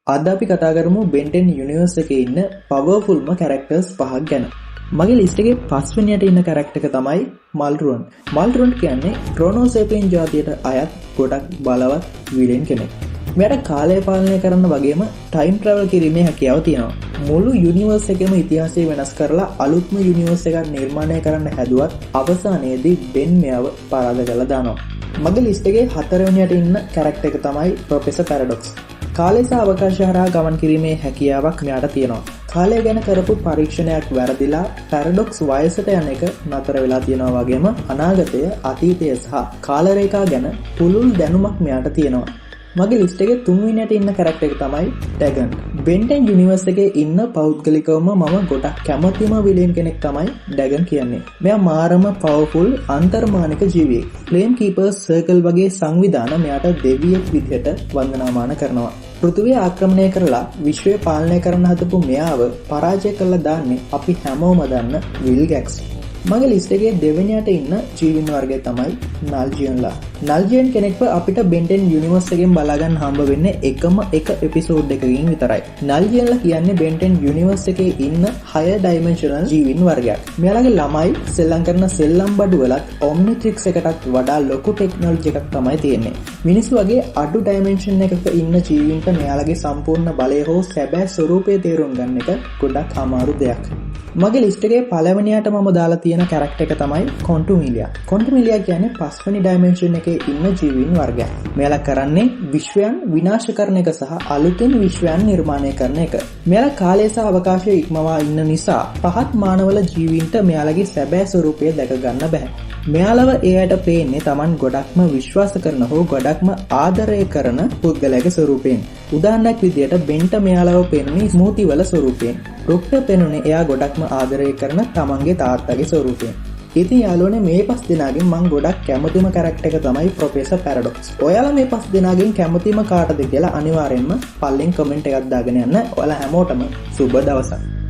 අද අපි කතා කරමු Ben 10 යුනිවර්ස් එකේ ඉන්න පවර්ෆුල්ම කැරක්ටර්ස් පහක් ගැන. මගේ ලිස්ට් එකේ පස්වෙනියට ඉන්න කැරක්ටර් එක තමයි මල්රුන්. මල්රුන් කියන්නේ ක්‍රෝනෝසේපියන් ජාතියට අයත් ගොඩක් බලවත් විලෙන් කෙනෙක්. මෙයාට කාලය පාලනය කරන්න වගේම ටයිම් ට්‍රැවල් කිරීමේ හැකියාව තියෙනවා. මුළු යුනිවර්ස් එකේම ඉතිහාසය වෙනස් කරලා අලුත්ම යුනිවර්ස් එකක් නිර්මාණය කරන්න හැදුවත් අවසානයේදී Ben මෙයාව පරාද කරලා දානවා. මගේ ලිස්ට් එකේ හතරවෙනියට ඉන්න කැරක්ටර් එක තමයි ප්‍රොෆෙසර් පැරඩොක්ස්. කාලය සහ අවකාශය හරහා ගමන් කිරීමේ හැකියාවක් මෙයාට තියෙනවා. කාලය ගැන කරපු පරීක්ෂණයක් වැරදිලා පැරඩොක්ස් වයසට යන එක නතර වෙලා තියෙනවා වගේම අනාගතය, අතීතය සහ කාල රේඛා ගැන පුළුල් දැනුමක් මෙයාට තියෙනවා. මගේ ලිස්ට් එකේ තුන්වෙනියට ඉන්න කැරක්ටර් එක තමයි ඩැගන්. Ben 10 යුනිවර්ස් එකේ ඉන්න පෞද්ගලිකවම මම ගොඩක් කැමතිම විලෙන් කෙනෙක් තමයි ඩැගන් කියන්නේ. මෙයා මාරම පවර්ෆුල් අන්තර්මානික ජීවියෙක්. ෆ්ලේම් කීපර්ස් සර්කල් වගේ සංවිධාන මෙයාට දෙවියෙක් විදිහට වන්දනාමාන කරනවා. පෘථිවිය ආක්‍රමණය කරලා විශ්වය පාලනය කරන්න හදපු මෙයාව පරාජය කළා දාන්නේ අපි හැමෝම දන්න විල්ගැක්ස්. මගේ ලිස්ට් එකේ දෙවෙනියට ඉන්න ජීවින් වර්ගය තමයි නල්ජියන්ලා. නල්ජියන් කෙනෙක්ව අපිට Ben 10 යුනිවර්ස් එකෙන් බලාගන්න හම්බ වෙන්නේ එකම එක එපිසෝඩ් එකකින් විතරයි. නල්ජියන්ලා කියන්නේ Ben 10 යුනිවර්ස් එකේ ඉන්න higher dimensional ජීවින් වර්ගයක්. මෙයාලගේ ළමයි සෙල්ලම් කරන සෙල්ලම් බඩු වලත් Omnitrix එකටත් වඩා ලොකු ටෙක්නොලොජි එකක් තමයි තියෙන්නේ. මිනිස්සු වගේ අඩු ඩයිමෙන්ෂන් එකක ඉන්න ජීවීන්ට මෙයාලගේ සම්පූර්ණ බලය හෝ සැබෑ ස්වරූපය තේරුම් ගන්න එක ගොඩක් අමාරු දෙයක්. මගේ ලිස්ට් එකේ පළවෙනියට මම දාලා තියෙන කැරක්ටර් එක තමයි කොන්ටුමිලියා. කොන්ටුමිලියා කියන්නේ පස්වෙනි ඩයිමෙන්ෂන් එකේ ඉන්න ජීවීන් වර්ගයක්. මෙයාලා කරන්නේ විශ්වයන් විනාශ කරන එක සහ අලුතින් විශ්වයන් නිර්මාණය කරන එක. මෙයාලා කාලය සහ අවකාශය ඉක්මවා ඉන්න නිසා පහත් මානවල ජීවීන්ට මෙයාලගේ සැබෑ ස්වරූපය දැක ගන්න බෑ. මෙයාලව එයාට පේන්නේ Taman ගොඩක්ම විශ්වාස කරන හෝ ගොඩක්ම ආදරය කරන පුද්ගලයාගේ ස්වරූපයෙන්. උදාහරණයක් විදියට බෙන්ට මෙයාලව පෙනුනේ ස්මූති වල ස්වරූපයෙන්. රුක්ට පෙනුනේ එයා ගොඩක්ම ආදරය කරන තමන්ගේ තාත්තගේ ස්වරූපයෙන්. ඉතින් යාළුවනේ මේ පස් දෙනාගෙන් මම ගොඩක් කැමතිම කැරක්ටර් එක තමයි ප්‍රොෆෙසර් පැරඩොක්ස්. ඔයාලා මේ පස් දෙනාගෙන් කැමතිම කාටද කියලා අනිවාර්යෙන්ම පල්ලෙන් කමෙන්ට් එකක් දාගෙන යන්න. ඔයාලා හැමෝටම සුබ දවසක්.